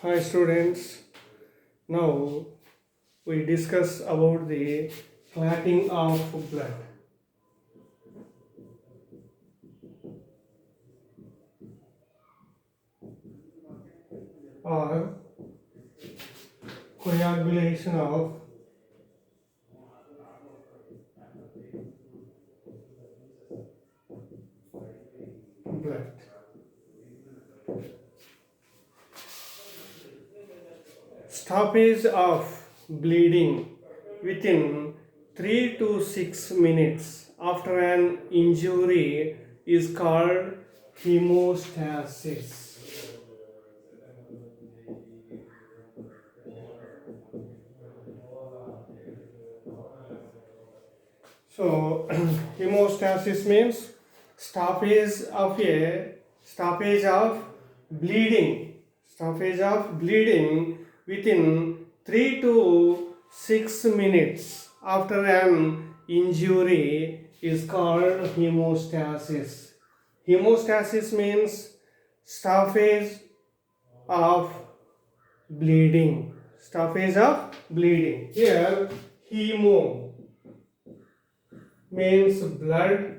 Hi students, now we discuss about the clotting of blood or coagulation of blood. Stoppage of bleeding within 3 to 6 minutes after an injury is called hemostasis. So hemostasis means stoppage of bleeding, stoppage of bleeding within 3 to 6 minutes after an injury is called hemostasis. Hemostasis means stoppage of bleeding. Stoppage of bleeding. Here, hemo means blood,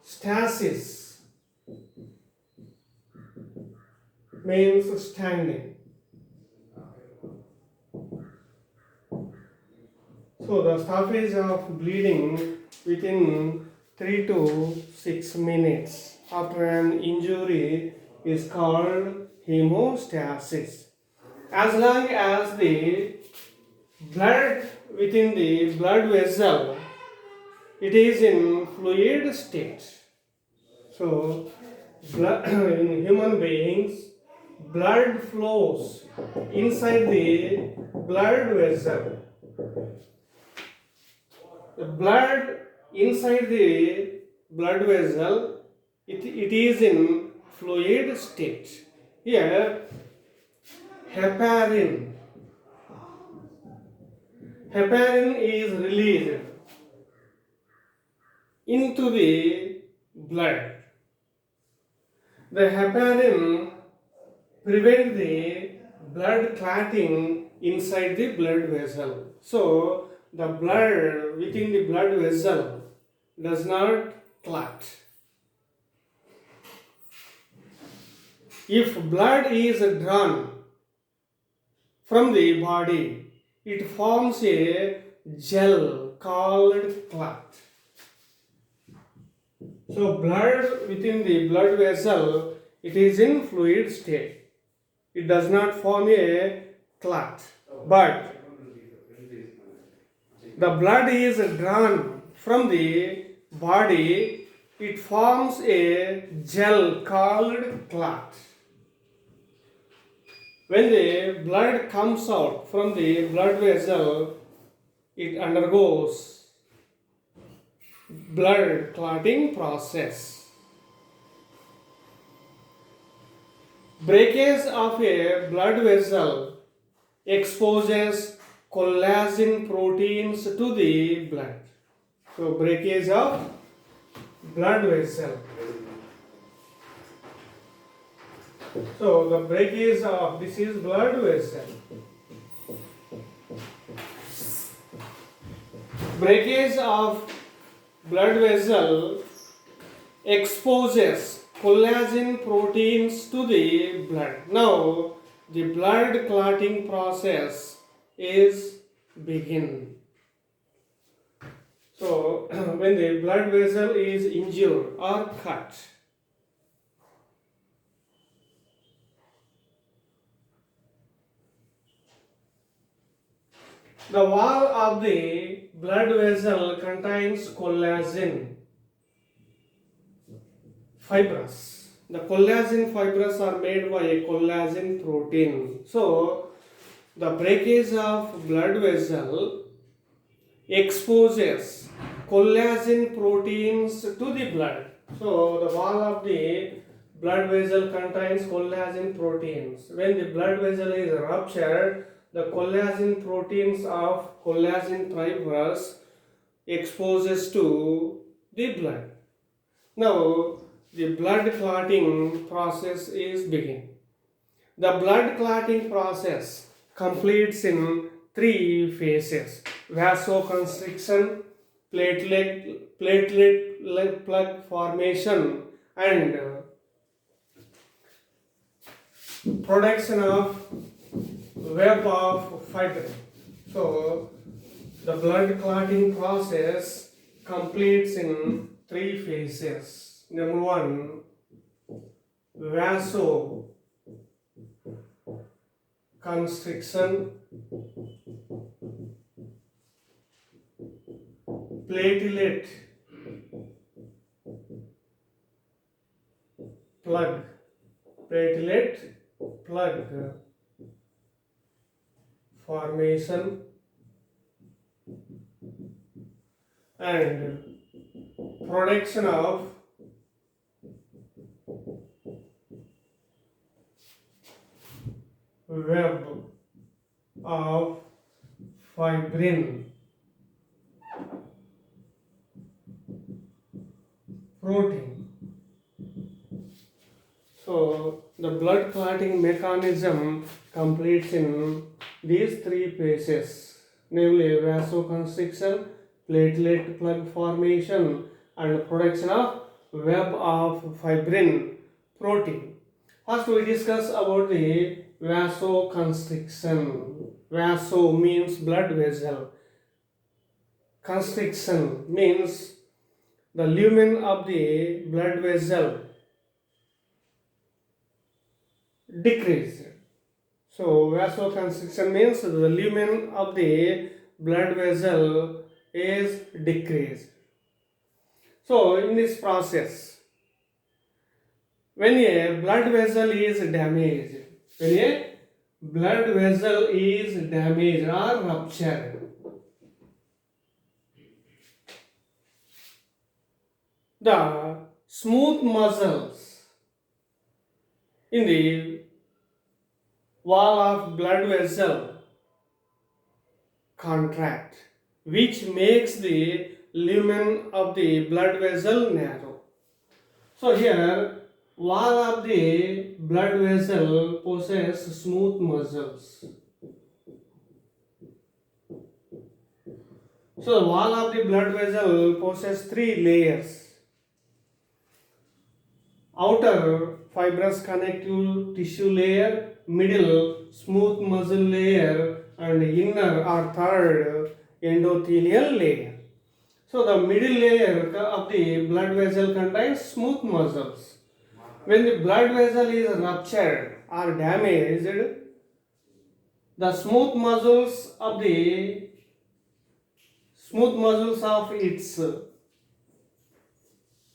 stasis means standing. So the stoppage of bleeding within 3 to 6 minutes after an injury is called hemostasis. As long as the blood within the blood vessel it is in fluid state. So in human beings blood flows inside the blood vessel. The blood inside the blood vessel it is in fluid state. Here heparin heparin is released into the blood. The heparin prevent the blood clotting inside the blood vessel. So the blood within the blood vessel does not clot. If blood is drawn from the body, it forms a gel called clot. So blood within the blood vessel, it is in fluid state. It does not form a clot. But the blood is drawn from the body, it forms a gel called clot. When the blood comes out from the blood vessel, it undergoes blood clotting process. Breakage of a blood vessel exposes collagen proteins to the blood. So breakage of blood vessel. So the breakage of this is blood vessel. Breakage of blood vessel exposes collagen proteins to the blood. Now the blood clotting process is begin. So when the blood vessel is injured or cut, the wall of the blood vessel contains collagen fibers. The collagen fibers are made by a collagen protein. So the breakage of blood vessel exposes collagen proteins to the blood. So the wall of the blood vessel contains collagen proteins. When the blood vessel is ruptured, the collagen proteins of collagen fibers exposes to the blood. Now the blood clotting process is begin. The blood clotting process completes in three phases: vasoconstriction, platelet plug formation, and production of web of fibrin. So, the blood clotting process completes in three phases. Number one, vasoconstriction, platelet plug, platelet plug formation, and production of web of fibrin protein. So the blood clotting mechanism completes in these three phases, namely vasoconstriction, platelet plug formation, and production of web of fibrin protein. First, we discuss about the vasoconstriction. Vaso means blood vessel. Constriction means the lumen of the blood vessel decreased. So vasoconstriction means the lumen of the blood vessel is decreased. So in this process, when a blood vessel is damaged, or ruptured, the smooth muscles in the wall of blood vessel contract, which makes the lumen of the blood vessel narrow. So here, wall of the blood vessel possess smooth muscles. So the wall of the blood vessel possess three layers: outer fibrous connective tissue layer, middle smooth muscle layer, and inner or third endothelial layer. So the middle layer of the blood vessel contains smooth muscles. When the blood vessel is ruptured or damaged, the smooth muscles of its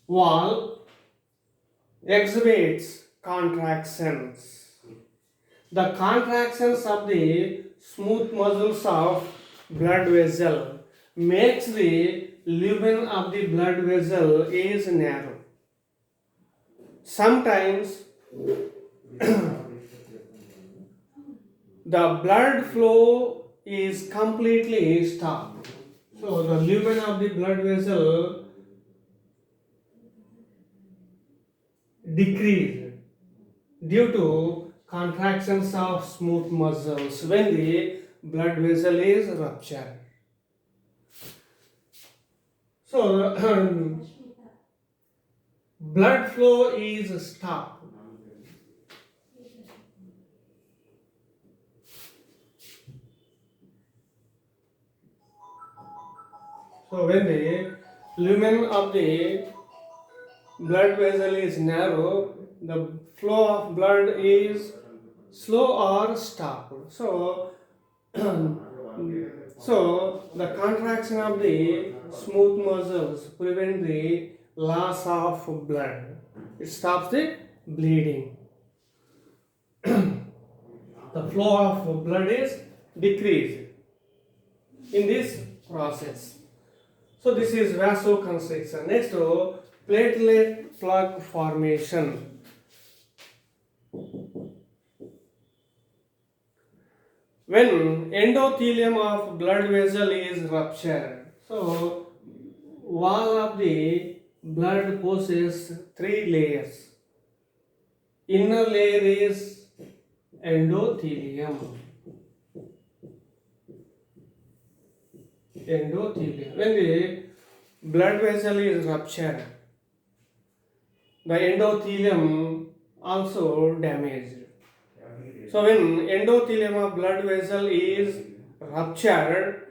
wall exhibits contractions. The contractions of the smooth muscles of blood vessel makes the lumen of the blood vessel is narrow. Sometimes the blood flow is completely stopped. So the lumen of the blood vessel decreased due to contractions of smooth muscles when the blood vessel is ruptured. So blood flow is stopped. So when the lumen of the blood vessel is narrow, the flow of blood is slow or stopped. So the contraction of the smooth muscles prevent the loss of blood. It stops the bleeding. The flow of blood is decreased in this process. So this is vasoconstriction. Next, platelet plug formation. When endothelium of blood vessel is ruptured, so wall of the blood possesses three layers. Inner layer is Endothelium. Endothelium. When the blood vessel is ruptured, the endothelium also damaged. So when endothelium of blood vessel is ruptured,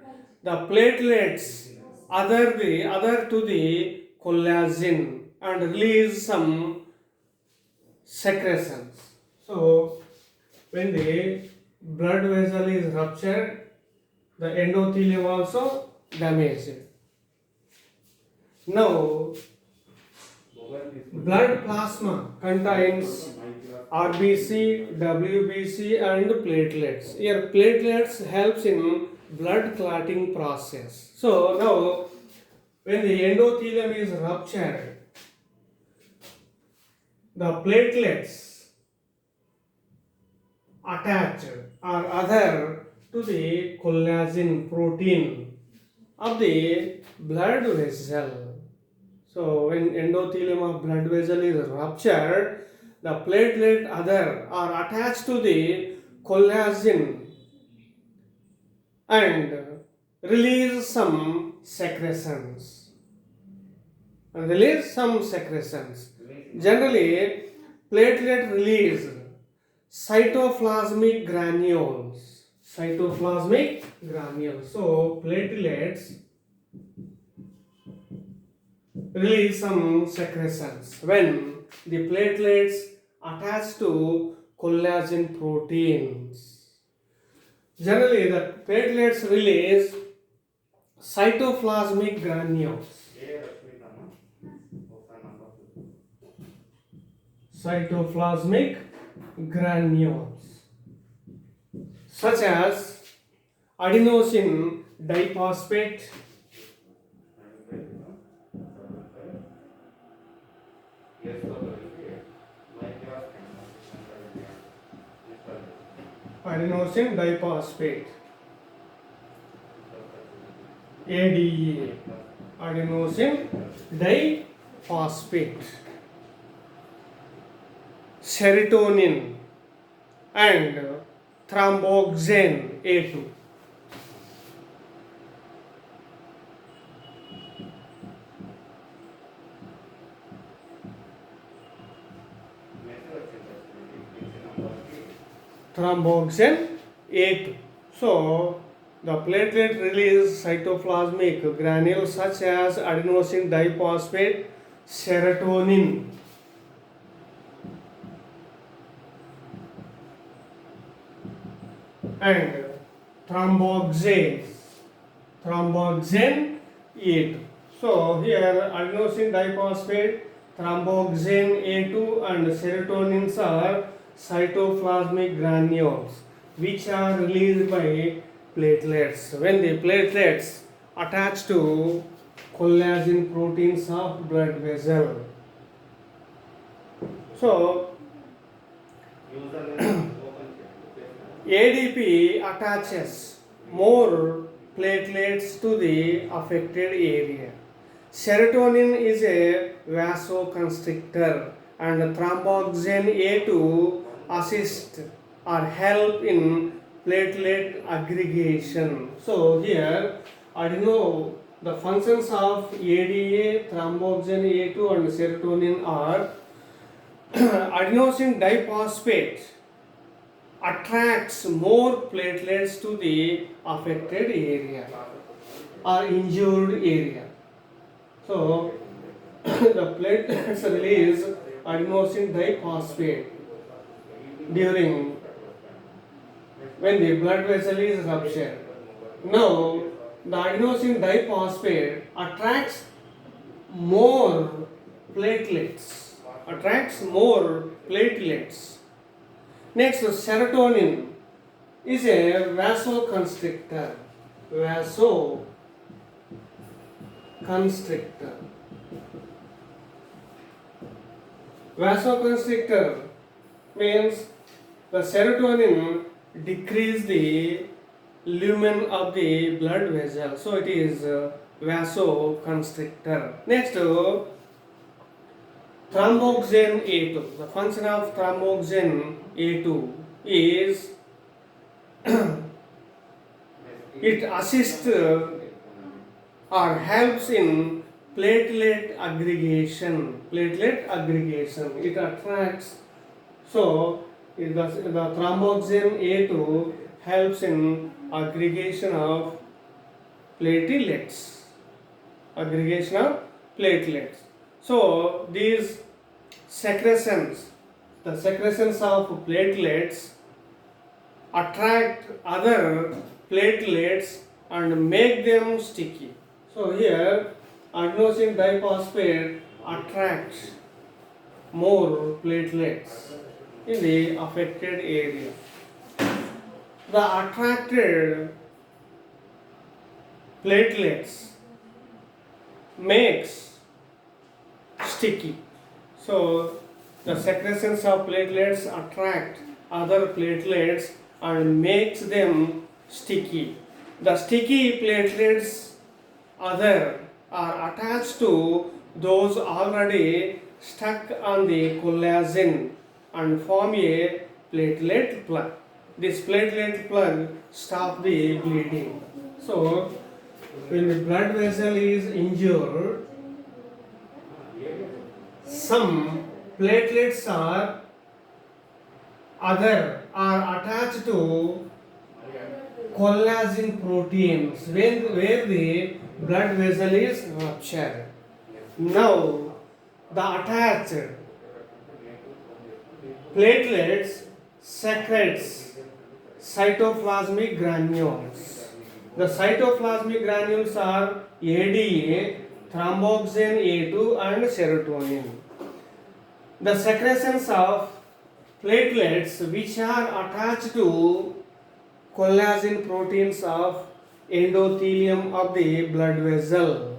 the platelets other to the collagen and release some secretions. So when the blood vessel is ruptured, the endothelium also damaged. Now, blood plasma contains RBC, WBC and platelets. Here platelets helps in blood clotting process. So now when the endothelium is ruptured, the platelets attached or other to the collagen protein of the blood vessel. So when endothelium of blood vessel is ruptured, the platelet other are attached to the collagen and release some secretions. Generally, platelet release cytoplasmic granules. So platelets release some secretions when the platelets attach to collagen proteins. Generally, the platelets release cytoplasmic granules. Cytoplasmic granules such as adenosine diphosphate, ADA, adenosine diphosphate, serotonin and thromboxane A2. Thromboxane A2. So the platelet release cytoplasmic granules such as adenosine diphosphate, serotonin, and thromboxane A2. So here adenosine diphosphate, thromboxane A2 and serotonins are cytoplasmic granules which are released by platelets when the platelets attach to collagen proteins of blood vessel. So ADP attaches more platelets to the affected area. Serotonin is a vasoconstrictor and thromboxane A2 assist or help in platelet aggregation. So here the functions of ADA, thromboxane A2 and serotonin are adenosine diphosphate attracts more platelets to the affected area or injured area. So the platelets release adenosine diphosphate during when the blood vessel is ruptured. Now the adenosine diphosphate attracts more platelets. Next, serotonin is a vasoconstrictor. Vasoconstrictor means the serotonin decrease the lumen of the blood vessel. So it is vasoconstrictor. Next, thromboxane A2. The function of thromboxane A2 is it assists or helps in platelet aggregation. Platelet aggregation. It attracts. So the thromboxane A2 helps in aggregation of platelets. Aggregation of platelets. So these secretions, the secretions of platelets attract other platelets and make them sticky. So here adenosine diphosphate attracts more platelets in the affected area. The attracted platelets makes sticky. So the secretions of platelets attract other platelets and makes them sticky. The sticky platelets other are attached to those already stuck on the collagen and form a platelet plug. This platelet plug stops the bleeding. So when the blood vessel is injured, some platelets are attached to collagen proteins where the blood vessel is ruptured. Now the attached platelets secretes cytoplasmic granules. The cytoplasmic granules are ADA, thromboxane A2 and serotonin. The secretions of platelets which are attached to collagen proteins of endothelium of the blood vessel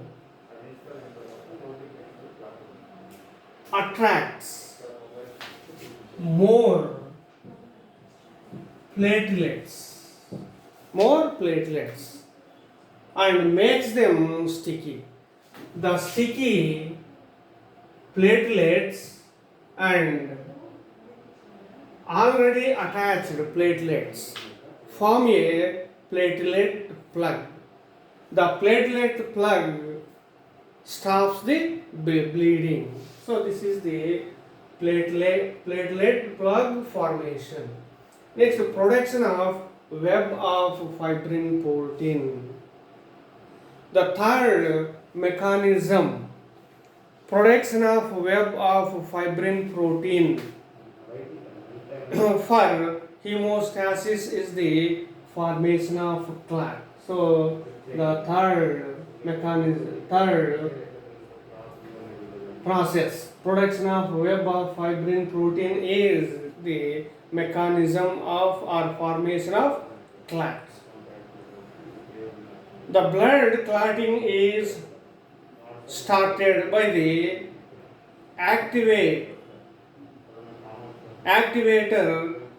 attracts more platelets and makes them sticky. The sticky platelets and already attached platelets form a platelet plug. The platelet plug stops the bleeding. So this is the platelet plug formation. Next, production of web of fibrin protein. The third mechanism, production of web of fibrin protein for hemostasis is the formation of clot. So the third process, production of web of fibrin protein is the mechanism of or formation of clot. The blood clotting is started by the activator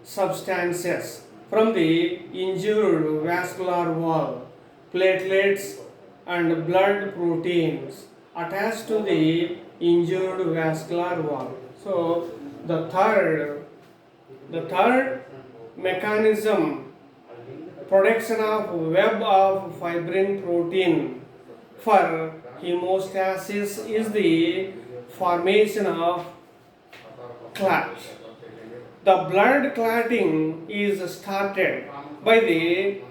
substances from the injured vascular wall, platelets and blood proteins attached to the injured vascular wall. So the third mechanism, production of web of fibrin protein for hemostasis is the formation of clot. The blood clotting is started by the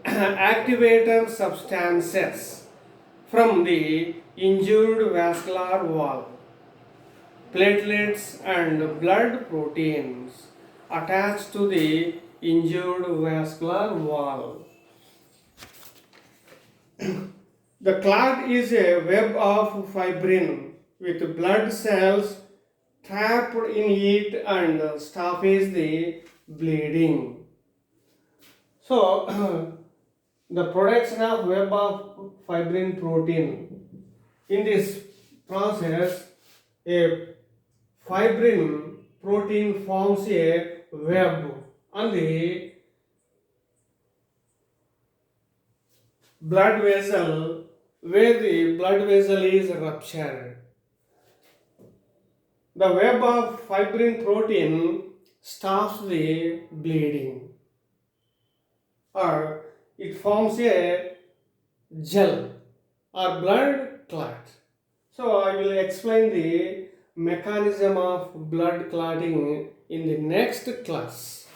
activator substances from the injured vascular wall, platelets and blood proteins attached to the injured vascular wall. The clot is a web of fibrin with blood cells trapped in it and stops the bleeding. So the production of web of fibrin protein. In this process, a fibrin protein forms a web on the blood vessel where the blood vessel is ruptured. The web of fibrin protein stops the bleeding, or it forms a gel or blood clot. So I will explain the mechanism of blood clotting in the next class.